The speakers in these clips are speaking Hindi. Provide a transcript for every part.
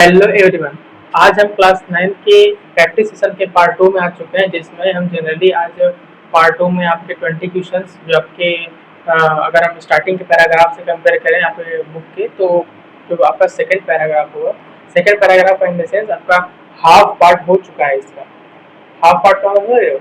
Hello everyone. आज हम क्लास 9 के प्रैक्टिस सेशन के पार्ट 2 में आ चुके हैं, जिसमें हम जनरली आज पार्ट 2 में आपके 20 क्वेश्चंस जो आपके अगर हम स्टार्टिंग के पैराग्राफ से कंपेयर करें आपके बुक के, तो जो आपका सेकंड पैराग्राफ होगा, second paragraph in the sense आपका हाफ पार्ट हो चुका है। इसका हाफ पार्ट का मतलब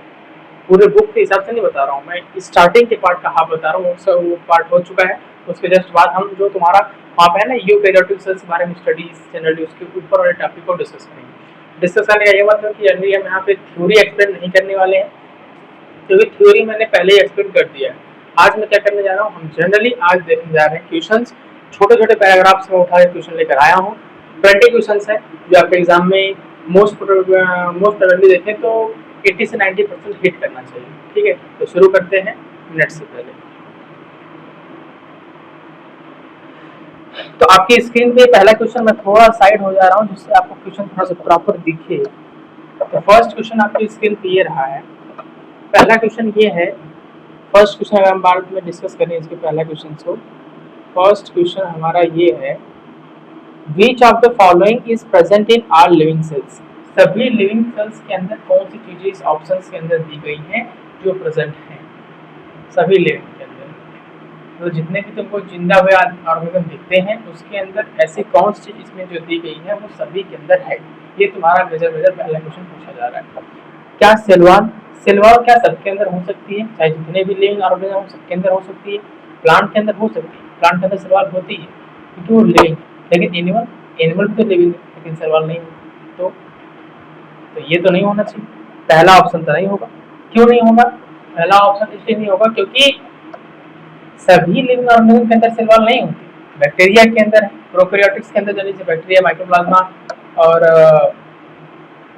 पूरे बुक के हिसाब से नहीं बता रहा हूँ, मैं स्टार्टिंग के पार्ट का हाफ बता रहा हूँ। सब वो पार्ट हो चुका है। उसके जस्ट बाद हम जो तुम्हारा वहाँ पे है ना यूकैरियोटिक सेल्स के बारे में स्टडीज जनरली उसके ऊपर वाले टॉपिक को डिस्कस करेंगे। डिस्कस करने का ये मतलब कि जनरली हम यहाँ पे थ्योरी एक्सप्लेन नहीं करने वाले हैं, क्योंकि थ्योरी मैंने पहले ही एक्सप्लेन कर दिया है। आज मैं क्या करने जा रहा हूँ, हम जनरली आज देखने जा रहे हैं क्वेश्चन। छोटे छोटे पैराग्राफ्स में उठा के क्वेश्चन लेकर आया हूँ। 20 क्वेश्चन है जो आपके एग्जाम में मोस्ट प्रोबेबली देखें तो 80 से 90% हिट करना चाहिए। ठीक है, तो शुरू करते हैं मिनट से पहले। तो आपकी स्क्रीन पे पहला क्वेश्चन मैं थोड़ा साइड हो जा रहा हूँ, जिससे आपको क्वेश्चन थोड़ा सा प्रॉपर दिखे। तो फर्स्ट क्वेश्चन आपकी स्क्रीन पे ये रहा है। पहला क्वेश्चन ये है, फर्स्ट क्वेश्चन अगर हम बाद में डिस्कस करें इसके पहला क्वेश्चन को। फर्स्ट क्वेश्चन हमारा ये है, Which of the following is present in all living cells? सभी लिविंग सेल्स के अंदर कौन सी चीजें इस ऑप्शंस के अंदर दी गई हैं जो प्रेजेंट हैं सभी लिविंग के अंदर? तो जितने भी तुमको जिंदा हुए ऑर्गेनिज्म दिखते हैं उसके अंदर ऐसी कौन सी चीज इसमें जो दी गई है वो सभी के अंदर है। ये तुम्हारा मेजर पहला क्वेश्चन पूछा जा रहा है। क्या सेल वॉल क्या सबके अंदर हो सकती है? चाहे जितने भी लिविंग ऑर्गेनिज्म हो सबके अंदर हो सकती है। प्लांट के अंदर हो सकती है, प्लांट के अंदर सेल वॉल होती है क्योंकि वो लिविंग। लेकिन एनिमल भी तो लिविंग है, लेकिन सेल वॉल नहीं होती। तो ये तो नहीं होना चाहिए, पहला ऑप्शन तो नहीं होगा। क्यों नहीं होगा? पहला ऑप्शन इसलिए नहीं होगा क्योंकि सभी लिविंग ऑर्गेनिज्म के अंदर सेल वॉल नहीं होती। बैक्टीरिया के अंदर है, प्रोकैरियोटिक्स के अंदर जैसे बैक्टीरिया, माइक्रोप्लाज्मा और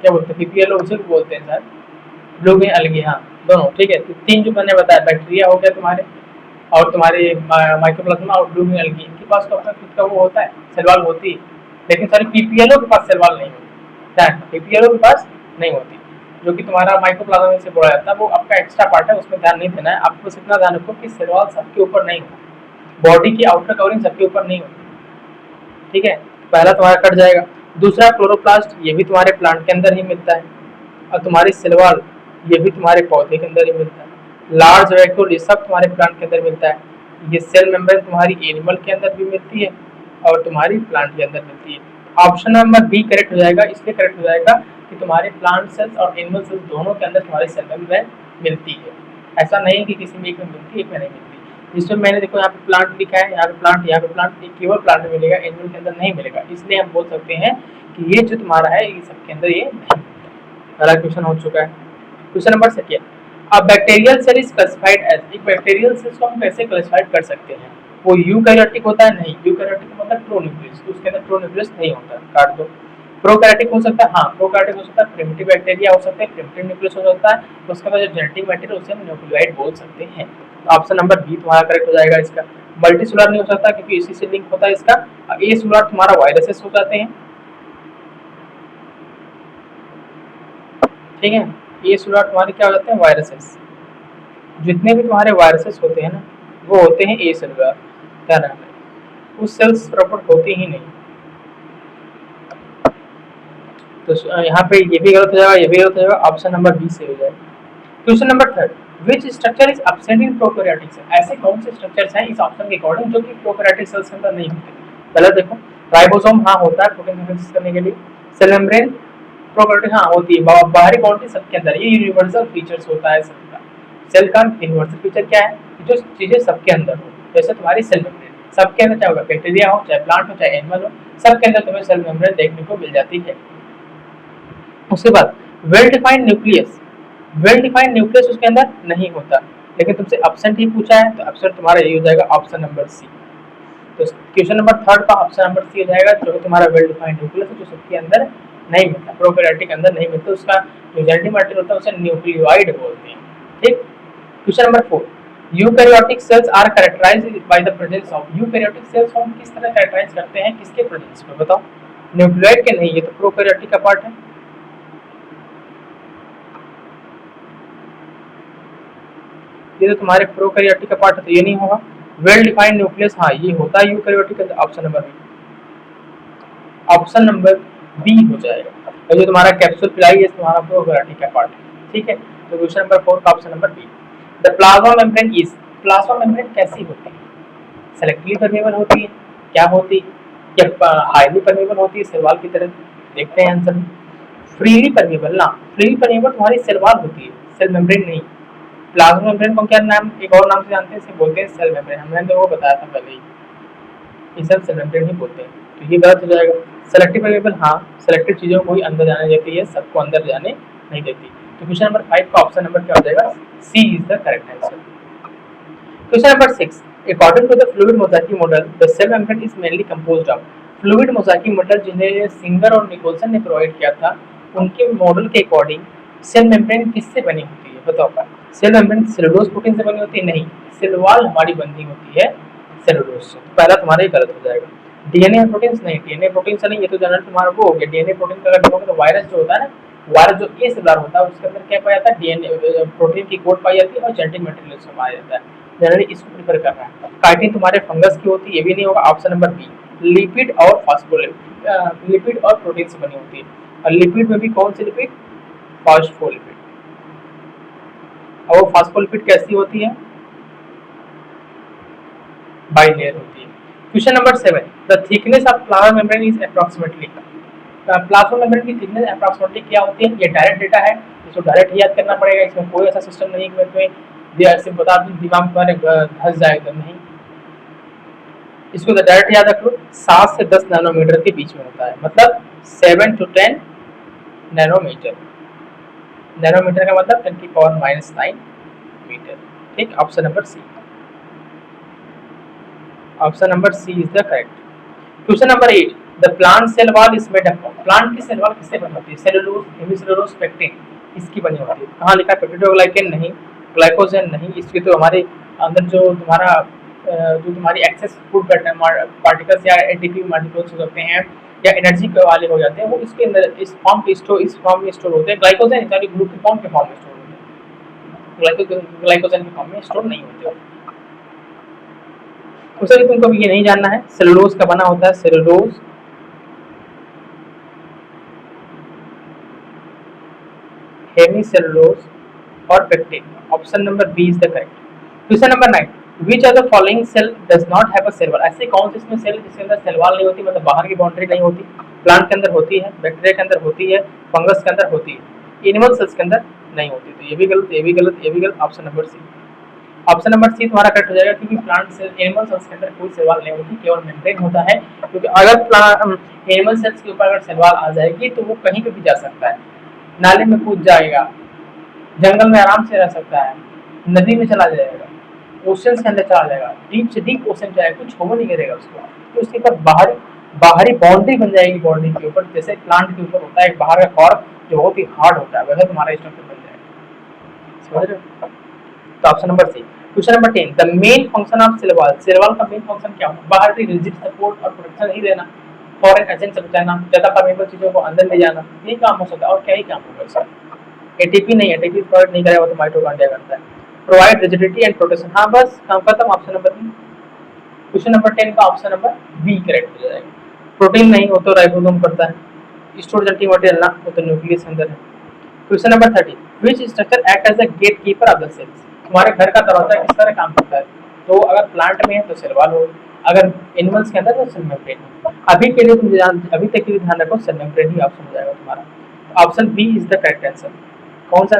क्या बोलते हैं पीपीएलओ, उसे भी बोलते हैं सर, ब्लू ग्रीन अलगी, हाँ दोनों। ठीक है, तो तीन जो मैंने बताया, बैक्टीरिया हो गया तुम्हारे, और तुम्हारे माइक्रोप्लाज्मा और ब्लू ग्रीन अलगी, इनके पास तो अपना खुद का वो होता है, सेल वॉल होती है। लेकिन सारी पीपीएलओ के पास सेल वॉल नहीं होती, पीपीएलओ के पास नहीं होती। जो कि तुम्हारा माइक्रोप्लाज्मा से बोला जाता है, वो आपका एक्स्ट्रा पार्ट है, उसमें ध्यान नहीं देना है आपको। बस इतना ध्यान रखो कि सेल वॉल सबके ऊपर नहीं होती, बॉडी की आउटर कवरिंग सबके ऊपर नहीं होती। ठीक है, पहला तुम्हारा कट जाएगा। दूसरा क्लोरोप्लास्ट, ये भी तुम्हारे प्लांट के अंदर ही मिलता है। और तुम्हारी सेल वॉल, ये भी तुम्हारे पौधे के अंदर ही मिलता है। लार्ज वैक्यूल, ये सब तुम्हारे प्लांट के अंदर मिलता है। ये सेल मेम्ब्रेन तुम्हारी एनिमल के अंदर भी मिलती है और तुम्हारी प्लांट के अंदर मिलती है। ऑप्शन नंबर बी करेक्ट हो जाएगा। इसलिए करेक्ट हो जाएगा कि तुम्हारे प्लांट सेल्स और एनिमल सेल्स दोनों के अंदर तुम्हारी सेल मेम्ब्रेन मिलती है। ऐसा नहीं कि किसी में एक में मिलती है, एक में नहीं मिलती। जिसमें मैंने देखो यहाँ पे प्लांट लिखा है, यहाँ पे प्लांट, यहाँ पे प्लांट, केवल प्लांट में मिलेगा, एनिमल के अंदर नहीं मिलेगा। इसलिए हम बोल सकते हैं कि ये जो तुम्हारा है ये सबके अंदर ये नहीं। पहला क्वेश्चन हो चुका है। क्वेश्चन नंबर सेकेंड, अब bacterial cell is classified as, एक बैक्टीरियल सेल्स को हम कैसे क्लासिफाइड कर सकते हैं? वो यूकैरियोटिक होता है? नहीं, यूकैरियोटिक मतलब प्रोन्यूक्लियस, उसके अंदर प्रोन्यूक्लियस नहीं होता, काट दो। प्रोकैरियोटिक हो सकता है, हाँ प्रोकैरियोटिक हो सकता है, प्रिमिटिव बैक्टीरिया हो सकते हैं, प्रिमिटिव न्यूक्लियस हो सकता है, उसके बाद जो जेनेटिक मटेरियल उसे हम न्यूक्लियोइड बोल सकते हैं। तो ऑप्शन नंबर बी तुम्हारा करेक्ट हो जाएगा। इसका मल्टीसेलुलर नहीं हो सकता क्योंकि इसी से लिंक होता है इसका। ए सेलुलर तुम्हारा वायरसेस हो जाते हैं। ठीक है, ये सेलुलर तुम्हारे क्या हो जाते हैं? वायरसेस। जितने भी तुम्हारे वायरसेस होते हैं ना, वो होते हैं ए सेलुलर। क्या नाम है, उस सेल्स प्रॉपर होती ही नहीं। तो यहाँ पे ये भी गलत हो जाएगा, ये भी गलत हो जाएगा, ऑप्शन नंबर बी से हो जाएगा। Question number third, which structure is absent in prokaryotic cell? ऐसे कौन से स्ट्रक्चर्स हैं इस ऑप्शन के अकॉर्डिंग जो कि प्रोकैरियोटिक सेल्स के अंदर नहीं होते? पहले देखो, राइबोसोम हाँ होता है प्रोटीन सिंथेसिस करने के लिए। सेल मेम्ब्रेन प्रोकैरियोटिक हाँ होती है, बाहरी बाउंड्री सबके अंदर, ये यूनिवर्सल फीचर्स होता है सबका। सेल का यूनिवर्सल फीचर क्या है? जो चीजें सबके अंदर हो, जैसे तुम्हारी सेल मेम्ब्रेन सबके अंदर, चाहे बैक्टीरिया हो, चाहे प्लांट हो, चाहे एनिमल हो, सबके अंदर तुम्हें सेल मेम्ब्रेन देखने को मिल जाती है। उसके बाद well defined nucleus, well defined nucleus उसके अंदर नहीं होता, लेकिन तुमसे एब्सेंट ही पूछा है, तो एब्सेंट तुम्हारा यही हो जाएगा, ऑप्शन नंबर सी। तो क्वेश्चन नंबर थर्ड का ऑप्शन नंबर सी हो जाएगा, जो तुम्हारा वेल डिफाइंड न्यूक्लियस है, जो सबके अंदर नहीं मिलता, प्रोकैरियोटिक के अंदर नहीं मिलता। उसका जो जेनेटिक मटेरियल होता है उसे न्यूक्लियोइड बोलते हैं। ठीक, question number 4, eukaryotic cells are characterized by the presence of, eukaryotic cells को हम किस तरह कैरेक्टराइज करते हैं, किसके प्रेजेंस में? बताओ। न्यूक्लियोइड के नहीं, ये तो प्रोकैरियोटिक का पार्ट है। ये तो तुम्हारे प्रोकैरियोटिक का पार्ट है, तो ये नहीं होगा। वेल डिफाइंड न्यूक्लियस, हाँ ये होता है यूकैरियोटिक के अंदर, option number B. Option number B हो जाएगा। और जो तुम्हारा कैप्सूल पिलाई है तुम्हारा प्रोकैरियोटिक का पार्ट है, ठीक है। तो क्वेश्चन नंबर 4 का option number B. The plasma membrane is, plasma membrane कैसी होती है? सेलेक्टिवली परमेबल होती है, क्या होती है? या हाईली परमेबल होती है सेल वॉल की तरह? देखते हैं आंसर। फ्रीली परमेबल ना, फ्रीली परमेबल तुम्हारी सेल वॉल होती है, सेल मेम्ब्रेन नहीं। प्लाज्मा मेम्ब्रेन को क्या नाम, एक और नाम से जानते हैं, इसे बोलते हैं सेल मेम्ब्रेन। हमने तो वो बताया था पहले ही, इसे सेल मेम्ब्रेन ही बोलते हैं। तो ये गलत हो जाएगा। सेलेक्टिव परमेबल, हाँ सेलेक्टेड चीजों को ही अंदर जाने देती है, सबको अंदर जाने नहीं देती। तो क्वेश्चन नंबर 5 का ऑप्शन नंबर क्या हो जाएगा? C is the correct answer. Question number 6, according to the fluid mosaic model the cell membrane is mainly composed of. Fluid mosaic model जिन्हें सिंगर और निकोलसन ने प्रोवाइड किया था, उनके मॉडल के अकॉर्डिंग सेल मेम्ब्रेन किससे बनी होती है? बताओ। सेल मेम्ब्रेन सेलुलोज प्रोटीन से बनी होती है? नहीं, सेल वॉल हमारी बनी होती है सेलुलोज से। तो पहला तुम्हारा ही गलत हो जाएगा। डीएनए प्रोटीन नहीं, डीएनए प्रोटीन से नहीं, ये तो जनरल तुम्हारा वो हो गया। डीएनए प्रोटीन का अगर देखोगे तो वायरस जो होता है ना, वायरस जो ए सेलुलर होता है उसके अंदर क्या पाया जाता है? डीएनए प्रोटीन की कोट पाई जाती है और जेनेटिक मटेरियल से पाया जाता है। जनरली इसको प्रेफर कर रहा है। काइटिन तुम्हारे फंगस की होती है, ये भी नहीं होगा। Option number B. लिपिड और फास्फोलिपिड, लिपिड और प्रोटीन से बनी होती है। और लिपिड में भी कौन सी लिपिड? फास्फोलिपिड। और वो फास्फोलिपिड कैसी होती है? बाइलेयर होती है। Question number 7, the thickness of plasma membrane is approximately. Plasma membrane की थिकनेस अप्रॉक्सिमेटली क्या होती है? ये डायरेक्ट डेटा है, इसको डायरेक्ट याद करना पड़ेगा। इसमें कोई ऐसा सिस्टम नहीं है कि मैं सिर्फ बता दूं दिमाग तुम्हारे धस जाएगा, नहीं। इसको तो डायरेक्ट याद रख लो, 7 से 10 नैनोमीटर के बीच में होता है, मतलब 7 to 10 नैनोमीटर। नैनोमीटर का मतलब 10⁻⁹ मीटर, ठीक। Option number C, option number C is the correct. Question number 8, the plant cell wall is made up of. Plant की सेल वॉल किससे बनी होती है? सेलुलोज, हेमिसेलुलोज, पेक्टिन, इसकी बनी होती है। कहाँ लिखा है? पेप्टिडोग्लाइकेन नहीं, ग्लाइकोजन नहीं, इसकी तो हमारे अंदर जो तुम्हारा जो तुम्हारी एक्सेस फूड पार्टिकल्स या एटीपी पार्टिकल्स हो सकते हैं या एनर्जी वाले हो जाते हैं, वो इसके अंदर इस फॉर्म में स्टोर होते हैं। ग्लाइकोजन सारी ग्लूकोज के फॉर्म में स्टोर होते हैं, ग्लाइकोजन के फॉर्म में स्टोर नहीं होते। उसे भी तुमको ये नहीं जानना है। सेलुलोज का बना होता है, सेलुलोज, हेमिसेलुलोज और pectin. Option number B is the correct. Question number 9, which are the following cell does not have a cell wall. ऐसे कौन से इसमें सेल जिसके अंदर सेल वॉल नहीं होती, मतलब बाहर की बाउंड्री नहीं होती? प्लांट के अंदर होती है, बैक्टीरिया के अंदर होती है, फंगस के अंदर होती है, एनिमल सेल्स के अंदर नहीं होती। तो ये भी गलत, ये भी गलत, ये भी गलत। Option number C, option number C तुम्हारा करेक्ट हो जाएगा, क्योंकि प्लांट सेल, एनिमल सेल्स के अंदर कोई सेल वॉल नहीं होती, केवल मेम्ब्रेन होता है। क्योंकि अगर एनिमल सेल्स के ऊपर अगर सेल वॉल आ जाएगी तो वो कहीं पे भी जा सकता है, नाले में कूद जाएगा, जंगल में आराम से रह सकता है, नदी में चला जाएगा, ओशन के अंदर चला जाएगा, डीप से डीप ओशन जाएगा, कुछ हो नहीं करेगा उसको। तो उसके ऊपर बाहरी बाहरी बाउंड्री बन जाएगी बॉडी के ऊपर, जैसे प्लांट के ऊपर होता है बाहर का कॉर्क जो बहुत ही हार्ड होता है, वैसे तुम्हारा स्ट्रक्चर बन जाएगा। समझ रहे हो? तो option number C. Question number 10, the main function of cell wall. Cell wall का मेन फंक्शन क्या होता है? बाहर से रिजिड सपोर्ट और प्रोटेक्शन ही देना, फॉरेन एजेंट से बचाना, ज्यादा परमेबल चीजों को अंदर ले जाना, यही काम हो सकता है। और क्या ही काम होगा इसका? एटीपी नहीं, एटीपी प्रोवाइड नहीं करेगा, तो माइटोकॉन्ड्रिया करता है। प्रोवाइड रिजिडिटी एंड प्रोटेक्शन, हाँ बस काम खत्म। Option number B. Question number 10 का ऑप्शन नंबर बी करेक्ट हो जाएगा। प्रोटीन नहीं हो तो राइबोसोम करता है, स्टोर जेनेटिक मटेरियल ना हो तो न्यूक्लियस अंदर है। Question number 30, which structure act as a gate keeper of the cells. तुम्हारे घर का दरवाजा किस तरह काम करता है? तो अगर प्लांट में है तो सेल वॉल हो, अगर एनिमल्स के अंदर तो सेल मेम्ब्रेन हो। अभी के लिए तुम अभी तक के लिए ध्यान रखो, सेल मेम्ब्रेन ही ऑप्शन हो जाएगा तुम्हारा। Option B is the correct answer. कौन सा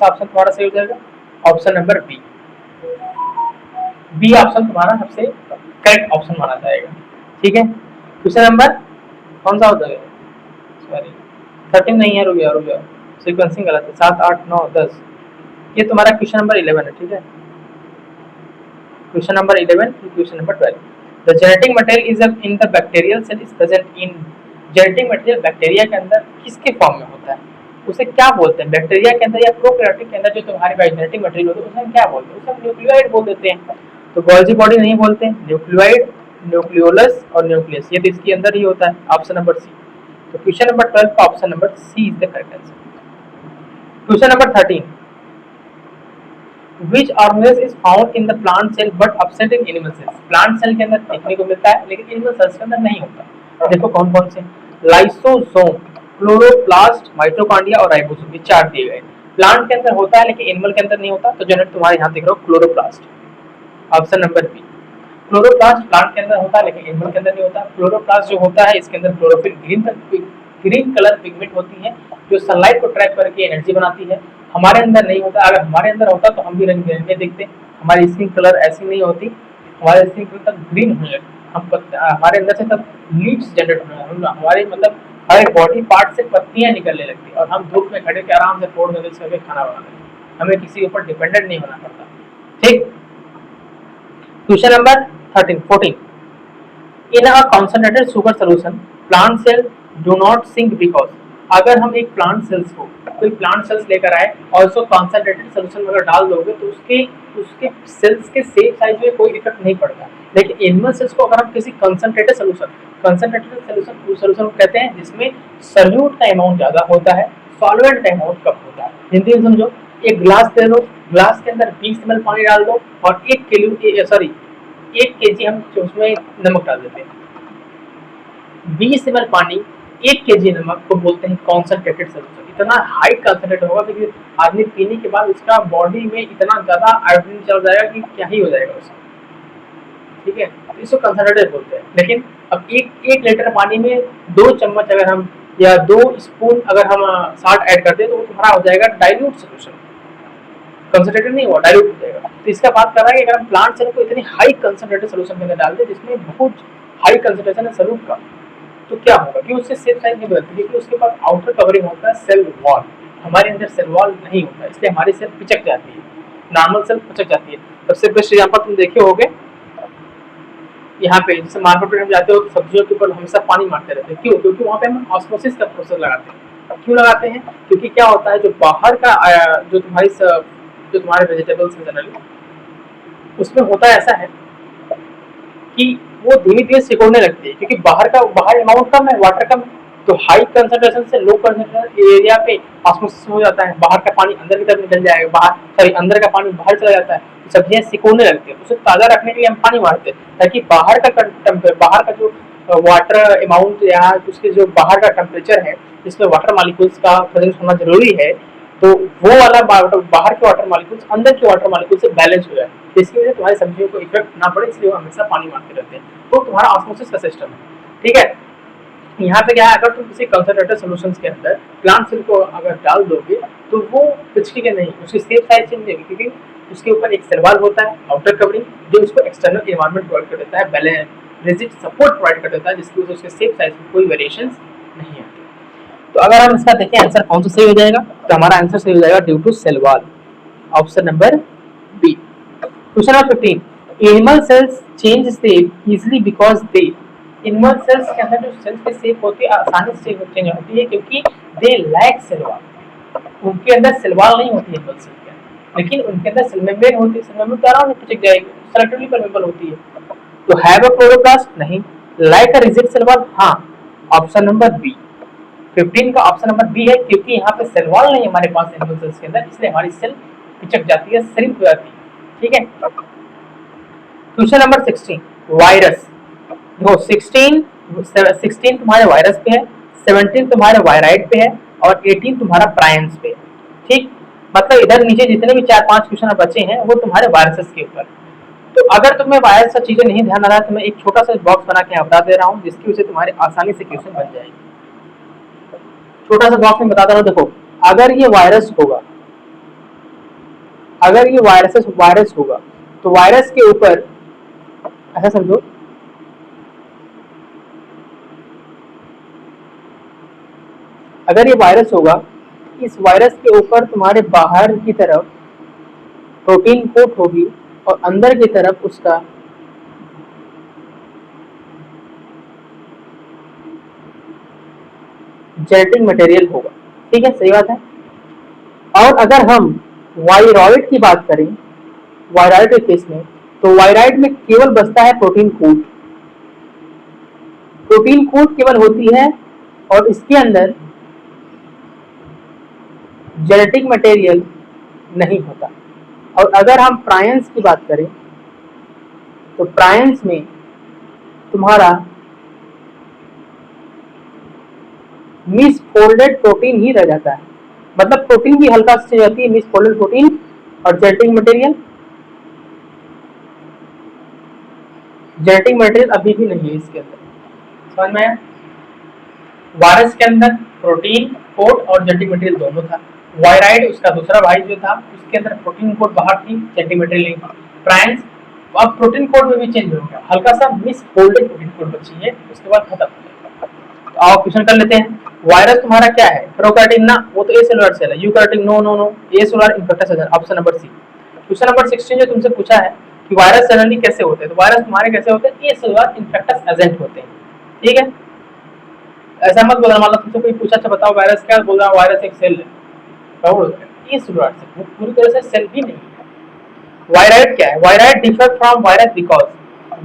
ऑप्शन तुम्हारा सही हो जाएगा? Option number B. B option तुम्हारा सबसे करेक्ट ऑप्शन माना जाएगा, ठीक है। क्वेश्चन नंबर कौन सा हो जाएगा? सॉरी 13 नहीं है, रुक जाओ, सीक्वेंसिंग गलत है। 7, 8, 9, 10, ये तुम्हारा क्वेश्चन नंबर 11 है, ठीक है। Question number 11, question number 12, the genetic material is in the bacterial cell is present in. Genetic material bacteria के अंदर किसके फॉर्म में होता है? उसे क्या बोलते हैं? बैक्टीरिया के अंदर या प्रोकैरियोटिक के अंदर जो तुम्हारी जेनेटिक मटेरियल होता है उसे हम क्या बोलते हैं? उसे हम न्यूक्लियोइड बोल देते हैं। तो गोल्जी बॉडी नहीं बोलते, न्यूक्लियोइड, न्यूक्लियोलस और न्यूक्लियस, ये तो इसके अंदर ही होता है। Option number C. तो क्वेश्चन नंबर 12 का option number C is the correct answer. Question number 13, which organelle is found in the plant cell but absent in animal cells। Plant cell के अंदर देखने को मिलता है लेकिन एनिमल सेल्स के अंदर नहीं होता। देखो कौन कौन से, लाइसोसोम, क्लोरोप्लास्ट, माइटोकॉन्ड्रिया और राइबोसोम, ये 4 दिए गए। प्लांट के अंदर होता है लेकिन एनिमल के अंदर नहीं होता, तो जनरल तुम्हारे यहाँ दिख रहा हो chloroplast, option number B. Chloroplast plant के अंदर होता है लेकिन एनिमल के अंदर नहीं होता। क्लोरोप्लास्ट जो होता है इसके अंदर क्लोरोफिल ग्रीन कलर पिगमेंट होती है जो सनलाइट को ट्रैप करके एनर्जी बनाती है। हमारे अंदर नहीं होता, अगर हमारे अंदर होता तो हम भी रंग बिरंगे दिखते, हमारी स्किन कलर ऐसी नहीं होती, हमारे स्किन कलर तब ग्रीन होने लगती, हमारे अंदर से तब लीव्स जनरेट होने, हमारे मतलब हर बॉडी पार्ट से पत्तियां निकलने लगती और हम धूप में खड़े के आराम से फोड़ करके खाना बना लेते, हमें किसी के ऊपर डिपेंडेंट नहीं होना पड़ता। ठीक, question number 14। In a concentrated sugar solution, plant cell do not sink because, अगर हम एक प्लांट सेल्स को, कोई प्लांट सेल्स लेकर आए और उसको कॉन्सेंट्रेटेड सोल्यूशन में अगर डाल दोगे तो उसके उसके सेल्स के शेप साइज में कोई इफेक्ट नहीं पड़ता। लेकिन एनिमल सेल्स को अगर हम किसी कंसंट्रेटेड सोल्यूशन कहते हैं जिसमें सॉल्यूट का अमाउंट ज्यादा होता है, सॉल्वेंट का अमाउंट कम होता है। हिंदी में समझो, एक ग्लास ले लो, ग्लास के अंदर 20 ml पानी डाल दो और 1 kg हम उसमें नमक डाल देते हैं। 20 ml पानी 1 kg नमक को बोलते हैं कॉन्सेंट्रेटेड सोल्यूशन। इतना हाई कॉन्सेंट्रेट होगा कि आदमी पीने के बाद उसका बॉडी में इतना ज्यादा आयोडीन चल जाएगा कि क्या ही हो जाएगा उसका। ठीक है, तो इसको कंसंट्रेटेड बोलते हैं। लेकिन अब एक लीटर पानी में 2 चम्मच अगर हम या 2 स्पून अगर हम साल्ट ऐड कर दें तो वो तुम्हारा हो जाएगा डाइल्यूट सोल्यूशन, कंसंट्रेटेड नहीं हुआ, डाइल्यूट हो जाएगा। तो इसका बात कर रहा है कि अगर हम प्लांट सेल को इतनी हाई कंसंट्रेटेड सोल्यूशन के अंदर डाल दें जिसमें बहुत हाई कंसंट्रेशन है सॉल्यूट का, तो क्या होगा कि उससे सेल साइज नहीं बदलती, क्योंकि उसके पास आउटर कवरिंग होता है सेल वॉल, हमारे अंदर सेल वॉल नहीं होता, इसलिए हमारी सेल पिचक जाती है, नॉर्मल सेल पिचक जाती है। सबसे बेस्ट एग्जांपल तुम देखे होगे यहाँ पे, जैसे मार्केट में हम जाते हो तो सब्जियों के ऊपर हमेशा पानी मारते रहते हैं, क्यों? क्योंकि वहाँ पे हम ऑस्मोसिस का प्रोसेस लगाते हैं। क्यों लगाते हैं? क्योंकि क्या होता है, जो बाहर का जो तुम्हारे वेजिटेबल्स हैं जनरली, उसमें होता है ऐसा है कि वो धीरे धीरे सिकुड़ने लगती है, क्योंकि बाहर अमाउंट कम है, वाटर कम है, तो हाई कंसंट्रेशन से लो कंसंट्रेशन एरिया पे ऑस्मोसिस हो जाता है, बाहर का पानी अंदर की तरफ निकल जाएगा, अंदर का पानी बाहर चला जाता है, सब्जियां सिकुड़ने लगती है। उसे ताजा रखने के लिए हम पानी मारते हैं ताकि बाहर का जो वाटर अमाउंट या उसके जो बाहर का टेम्परेचर है जिसमें वाटर मॉलिक्यूल्स का प्रेजेंस होना जरूरी है, तो वो वाला बाहर के वाटर मॉलिक्यूल्स अंदर के वाटर मॉलिक्यूल से बैलेंस हो जाए, इसकी वजह से तुम्हारी सब्जियों को इफेक्ट ना पड़े, इसलिए वो हमेशा पानी मारते रहते हैं। तो तुम्हारा ऑस्मोसिस का सिस्टम है। ठीक है, यहाँ पे क्या है, अगर तुम किसी कंसंट्रेटेड सॉल्यूशंस के अंदर प्लांट सेल को अगर डाल दोगे तो वो पिचकेगा नहीं, उसकी शेप साइज चेंज नहीं होगी, क्योंकि उसके ऊपर एक सेल वॉल होता है आउटर कवरिंग जो उसको एक्सटर्नल एनवायरनमेंट प्रोवाइड कर देता है, बैलेंस रिजिड सपोर्ट प्रोवाइड कर देता है, जिसकी वजह से उसके शेप साइज में कोई वेरिएशंस नहीं आती। तो अगर हम इसका देखें आंसर कौन सा सही हो जाएगा, तो हमारा आंसर सही हो जाएगा due to cell wall, option number B. Question number 15, animal cells change shape easily because they, animal cells के अंदर जो सेल्स की शेप होती है आसानी से चेंज होती है क्योंकि दे लैक सेल वॉल, उनके अंदर सेल वॉल नहीं होती है एनिमल सेल के अंदर, लेकिन उनके अंदर सेल मेम्ब्रेन होती है, सेल मेम्ब्रेन तो आराम से चिपक जाएगी, सेलेक्टिवली परमेबल होती है। तो हैव अ क्लोरोप्लास्ट नहीं, like a rigid cell wall हां, ऑप्शन नंबर बी। 15 का ऑप्शन नंबर बी है, क्योंकि यहाँ पे सेल वॉल नहीं हमारे पास एनिमल सेल्स के अंदर, इसलिए हमारी सेल पिचक जाती है, श्रिंक हो जाती है। ठीक है, क्वेश्चन नंबर 16, वायरस। देखो 16 तुम्हारे वायरस पे है, 17 तुम्हारे वायराइड पे है और 18 तुम्हारा प्रायंस पे है। ठीक, मतलब इधर नीचे जितने भी 4-5 क्वेश्चन बचे हैं वो तुम्हारे वायरसेस के ऊपर। तो अगर तुम्हें वायरस का चीजें नहीं ध्यान आ रहा है तो मैं एक छोटा सा बॉक्स बना के बता दे रहा हूँ जिसकी वजह से तुम्हारे आसानी से क्वेश्चन बन जाएंगे। छोटा सा बॉक्स में बताता हूँ, देखो अगर ये वायरस होगा, अगर ये वायरस होगा तो वायरस के ऊपर ऐसा समझो, अगर ये वायरस होगा, इस वायरस के ऊपर तुम्हारे बाहर की तरफ प्रोटीन कोट होगी और अंदर की तरफ उसका जेनेटिक मटेरियल होगा। ठीक है, सही बात है। और अगर हम वायरॉइड की बात करें, वायरॉइड के केस में, तो वायरॉइड में केवल बचता है प्रोटीन कोट, प्रोटीन कोट केवल होती है और इसके अंदर जेनेटिक मटेरियल नहीं होता। और अगर हम प्रायंस की बात करें तो प्रायंस में तुम्हारा मिस फोल्डेड प्रोटीन ही रह जाता है, मतलब प्रोटीन भी हल्का से जाती है, मिस फोल्डेड प्रोटीन और जेनेटिक मटेरियल अभी भी नहीं है इसके अंदर, समझ में आया? वायरस के अंदर प्रोटीन कोड और जेनेटिक मटेरियल दोनों था। वायराइड उसका दूसरा भाई जो था, उसके अंदर प्रोटीन कोड बाहर थी, जेनेटिक मटेरियल नहीं था। प्राइंस अब प्रोटीन कोड में भी चेंज हो गया, हल्का सा मिस फोल्डेड प्रोटीन कोड बची है, उसके बाद खत्म हो जाएगा। तो आओ क्वेश्चन कर लेते हैं। वायरस तुम्हारा क्या है? प्रोकैरियोटिक ना, वो तो ए सेलुलर सेल है। Eukaryotic no no no, acellular infectious agent, option number C. Question number 16 जो तुमसे पूछा है कि वायरस जनरली कैसे होते हैं, तो वायरस तुम्हारे कैसे होते हैं? ए सेलुलर इन्फेक्टस एजेंट होते हैं, ठीक है? ऐसा मत बोलना, मतलब तुमसे कोई पूछा अच्छा बताओ वायरस क्या, बोल रहा वायरस एक सेल है, ये सेलुलर सेल, वो पूरी तरह से सेल भी नहीं है। वायराइड क्या है? Viroid differ from virus because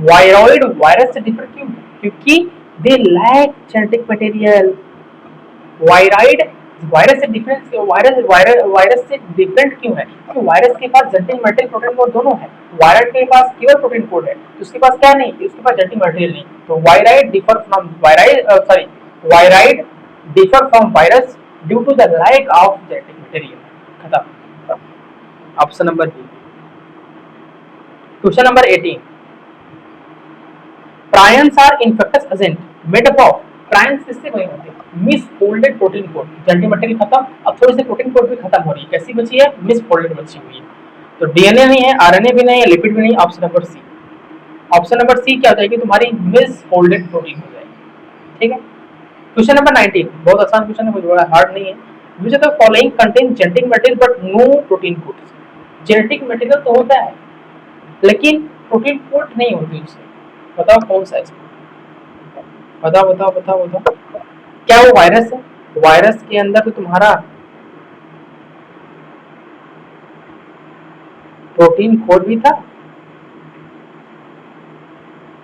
viroid virus से डिफर क्यों? क्योंकि they lack genetic material. Viroid virus से डिफरेंस, वायरस से डिफरेंट क्यों है? क्योंकि वायरस के पास जेनेटिक मटेरियल प्रोटीन कोड दोनों है, वायरस के पास केवल प्रोटीन कोड है, तो उसके पास क्या नहीं, उसके पास जेनेटिक मटेरियल नहीं। तो viroid differ from viroid differ from virus due to the lack of genetic material. खत्म। Option number B. Question number 18, prions are infectious agent made up of, prions किससे बने होते हैं? Misfolded protein code, genetic material खत्म, अब थोड़ी सी प्रोटीन कोड भी खत्म हो रही है, कैसी बची है? मिस फोल्डेड बची हुई है। तो डीएनए नहीं है, आरएनए भी नहीं है, लिपिड भी नहीं, option number C. Option number C क्या हो जाएगी तुम्हारी? मिस फोल्डेड प्रोटीन हो जाएगी, ठीक है? क्वेश्चन नंबर 19 बहुत आसान क्वेश्चन है, कोई बड़ा हार्ड नहीं है। Which of the following contain genetic material but no protein code? Genetic material तो होता है लेकिन प्रोटीन कोड नहीं होती उसमें, बताओ कौन सा है इसमें? बताओ बताओ बताओ बताओ, क्या वो वायरस है? वायरस के अंदर तो तुम्हारा प्रोटीन कोड भी था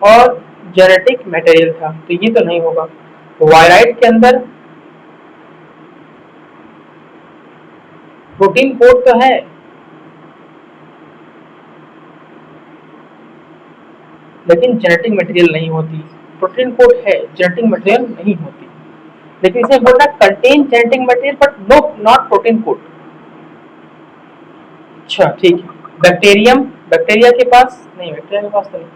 और जेनेटिक मटेरियल था, तो ये तो नहीं होगा। वायराइड के अंदर प्रोटीन कोड तो है लेकिन जेनेटिक मटेरियल नहीं होती, प्रोटीन कोड है, जेनेटिक मटेरियल नहीं होती, लेकिन इसे बोलना contain genetic material but no not protein code. अच्छा ठीक है। बैक्टीरियम, बैक्टीरिया के पास नहीं, बैक्टीरिया के पास तो नहीं।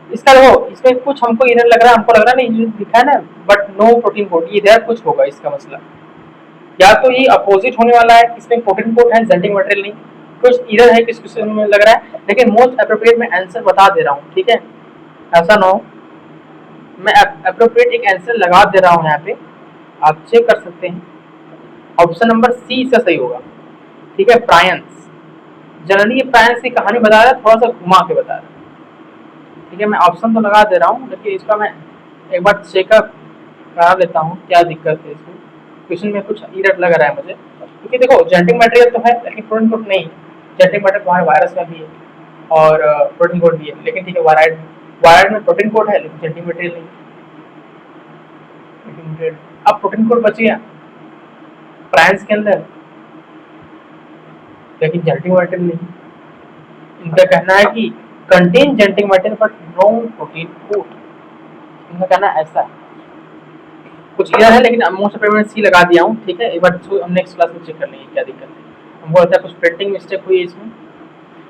इसका देखो, इसमें कुछ हमको इधर लग रहा है, हमको लग रहा है नहीं, दिखा है ना बट नो प्रोटीन कोड, ये इधर कुछ होगा इसका मसला, या तो ये अपोजिट होने वाला है, इसमें प्रोटीन कोड है जेनेटिक मटेरियल नहीं, कुछ इधर है, किस क्वेश्चन में लग रहा है, लेकिन मोस्ट अप्रोप्रिएट मैं आंसर बता दे रहा हूँ, ठीक है? ऐसा ना हो, मैं अप्रोप्रिएट एक आंसर लगा दे रहा हूँ यहाँ पे, आप चेक कर सकते हैं। ऑप्शन नंबर सी इसका सही होगा, ठीक है? प्रायंस, जनरली ये प्रायंस की कहानी बता रहा है, थोड़ा सा घुमा के बता रहा है, ठीक है? मैं ऑप्शन तो लगा दे रहा हूँ, लेकिन इसका मैं एक बार चेकअप करा लेता हूँ क्या दिक्कत है इसमें, क्वेश्चन में कुछ इरर लग रहा है मुझे, क्योंकि देखो जेनेटिक मटेरियल तो है लेकिन प्रोटीन कोड नहीं, जेनेटिक मटेरियल तुम्हारे वायरस में भी है और प्रोटीन कोड भी है, लेकिन ठीक है वायराइड, वायराइड में प्रोटीन कोड है लेकिन जेनेटिक मटेरियल नहीं। अब प्रोटीन कोड बच गया प्रायंस के अंदर, लेकिन जेनेटिक मटेरियल नहीं। इनका कहना है कि contain genetic material but no protein code, इनका कहना ऐसा है। कुछ इधर है लेकिन मोस्ट ऑफ मैं सी लगा दिया हूँ, ठीक है? एक बार हम नेक्स्ट क्लास में चेक कर लेंगे क्या दिक्कत है, हमको लगता है कुछ प्रिंटिंग मिस्टेक हुई है इसमें।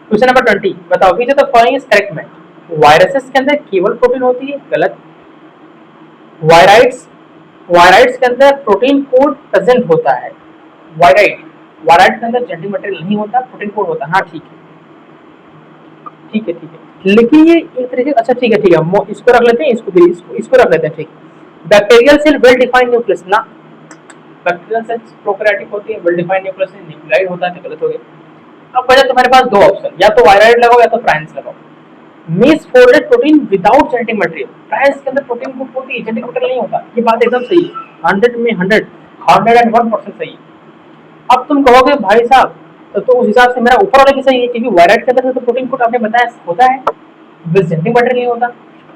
क्वेश्चन नंबर 20, बताओ विच of the following is correct में? वायरसेस के अंदर केवल प्रोटीन होती है, गलत। वायराइड्स, वायराइड्स के अंदर प्रोटीन कोड प्रेजेंट होता है, वायराइड, वायराइड के अंदर जेनेटिक मटेरियल नहीं होता, प्रोटीन कोड होता है, हाँ ठीक है ठीक है ठीक है, लेकिन ये एक तरीके, अच्छा ठीक है इसको रख लेते हैं, इसको भी इसको रख लेते हैं, ठीक। Bacterial cell well defined nucleus ना, बैक्टीरियल सेल प्रोकैरियोटिक होती है, वेल डिफाइंड न्यूक्लियस से न्यूक्लियाइड होता है, तो गलत हो गया। अब बचा तुम्हारे पास दो ऑप्शन, या तो वायराइड लगाओ या तो प्रायंस लगाओ। Miss folded protein without genetic material, prions के अंदर प्रोटीन कोड होती है, जेनेटिक मटेरियल नहीं होता, ये बात एकदम सही है, 100 में 101% सही है। अब तुम कहोगे भाई साहब तो उस हिसाब से मेरा ऊपर वाला भी सही है, क्योंकि वायराइड के अंदर तो प्रोटीन कोड आपने बताया होता है, बस जेनेटिक मटेरियल नहीं होता,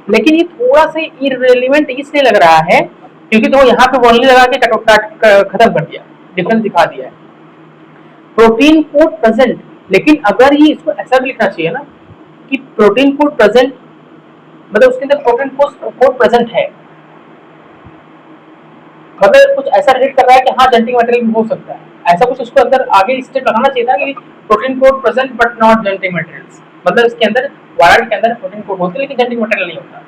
लेकिन ये थोड़ा सा इररिलेवेंट इसलिए लग रहा है क्योंकि तो यहाँ पे वनली लगा के खत्म कर दिया, डिफरेंस दिखा दिया है, प्रोटीन कोड प्रेजेंट। लेकिन अगर ये इसको ऐसा भी लिखना चाहिए ना कि प्रोटीन कोड प्रेजेंट, मतलब उसके अंदर प्रोटीन कोड प्रेजेंट है, मतलब कुछ ऐसा रिलेट कर रहा है कि हाँ जेनेटिक मटेरियल भी हो सकता है, ऐसा कुछ उसको अंदर आगे स्टेप लगाना चाहिए था कि protein code present but not genetic materials, मतलब इसके अंदर वायरड के अंदर प्रोटीन कोड होते लेकिन जेनेटिक मटेरियल नहीं होता।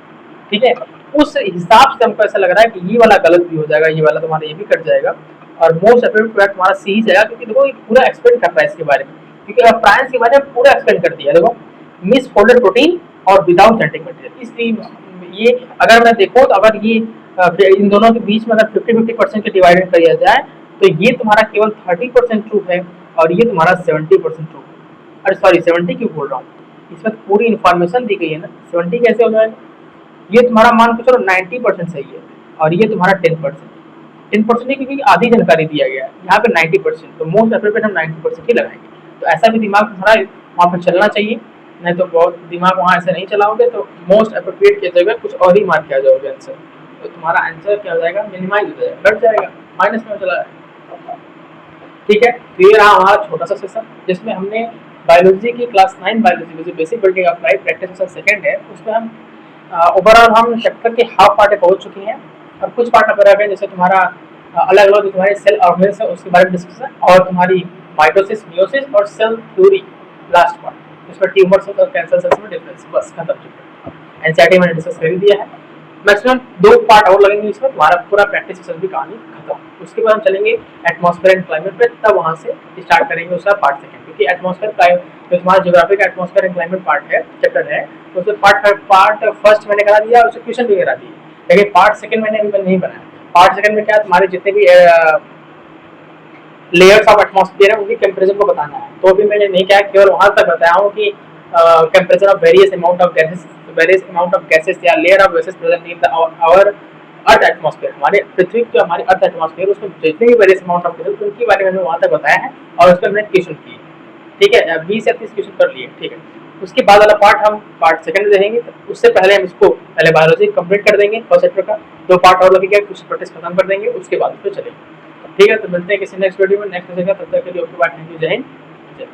ठीक है, उस हिसाब से हमको ऐसा लग रहा है कि ये वाला गलत भी हो जाएगा, ये वाला तुम्हारा ये भी कट जाएगा और मोस्ट अप्रोप्रिएट तुम्हारा सी ही जाएगा, क्योंकि देखो ये पूरा एक्सप्लेन कर रहा है इसके बारे में, क्योंकि अब प्राइंस के बारे में पूरा एक्सप्लेन कर दिया। देखो मिस फोल्डेड प्रोटीन और विदाउट जेनेटिक मटेरियल, इसलिए ये अगर मैं देखो तो अगर ये इन दोनों के बीच में अगर 50-50% के डिवाइडेड किया जाए तो ये तुम्हारा केवल 30% ट्रू है और ये तुम्हारा 70% ट्रू है। अरे सॉरी 70 क्यों बोल रहा हूँ, इसमें पूरी इन्फॉर्मेशन दी गई है ना, 70 कैसे हो जाएगा? ये तुम्हारा मान के चलो 90% सही है और ये तुम्हारा 10% क्योंकि आधी जानकारी दिया गया है, यहाँ पे 90%, तो मोस्ट अप्रोप्रिएट हम 90% ही लगाएंगे। तो ऐसा भी दिमाग तुम्हारा वहाँ पर चलना चाहिए, नहीं तो बहुत दिमाग वहाँ ऐसे नहीं चलाओगे तो मोस्ट अप्रोप्रिएट की जगह कुछ और ही मार के आ जाओगे आंसर, तो तुम्हारा आंसर क्या हो जाएगा, मिनिमाइज हो जाएगा, घट जाएगा, माइनस में चला जाएगा। ठीक है, तो ये रहा हमारा छोटा सा सेशन जिसमें हमने बायोलॉजी की क्लास 9 बायोलॉजी जो basic building of life practice session second है, उसमें हम ओवरऑल हम चैप्टर के हाफ पार्ट में पहुंच चुके हैं और कुछ पार्ट अगर आ गए जैसे तुम्हारा अलग अलग जो तुम्हारे सेल ऑर्गेन्स है उसके बारे में डिस्कशन और तुम्हारी माइटोसिस मियोसिस और सेल थ्योरी लास्ट पार्ट, इसमें ट्यूमर सेल्स और कैंसर सेल्स में डिफरेंस, बस खत्म चैप्टर। एनसीईआरटी मैंने डिस्कस कर दिया है, मैक्सिमम 2 पार्ट और लगेंगे इसमें, तुम्हारा पूरा प्रैक्टिस सेशन भी कहानी खत्म। उसके बाद हम चलेंगे एटमॉस्फेयर एंड क्लाइमेट पे, तब वहाँ से स्टार्ट करेंगे उसका पार्ट सेकंड, क्योंकि एटमॉस्फेयर क्लाइमेट जो तुम्हारा ज्योग्राफी का एटमॉस्फेयर एंड क्लाइमेट पार्ट है चैप्टर है, तो उसमें पार्ट फर्स्ट मैंने करा दिया और उससे क्वेश्चन भी करा दिए, लेकिन पार्ट सेकंड मैंने अभी नहीं बनाया। पार्ट सेकंड में क्या तुम्हारे जितने भी लेयर्स ऑफ एटमॉस्फेयर है उनकी टेम्परेचर को बताना है, तो अभी मैंने नहीं क्या केवल वहां तक बताया हूँ कि temperature of various amount of gases या layer of gases present in our earth atmosphere, हमारे पृथ्वी जो हमारे अर्थ एटमॉस्फेयर उसमें जितने भी वेरियस अमाउंट ऑफ गैसेस उनके बारे में वहां तक बताया है और उस पर मैंने क्वेश्चन किए। ठीक है, 20 या 30 क्वेश्चन कर लिए। ठीक है, उसके बाद वाला पार्ट हम पार्ट सेकंड में देखेंगे, उससे पहले हम इसको पहले बायोलॉजी कंप्लीट कर देंगे फर्स्ट चैप्टर का, 2 पार्ट और लगेगा, कुछ प्रैक्टिस खत्म कर देंगे, उसके बाद उस पर चलेंगे। ठीक है, तो मिलते हैं किसी नेक्स्ट वीडियो में नेक्स्ट सेशन का, तब तक के लिए ओके बाय, थैंक यू, जय हिंद, जय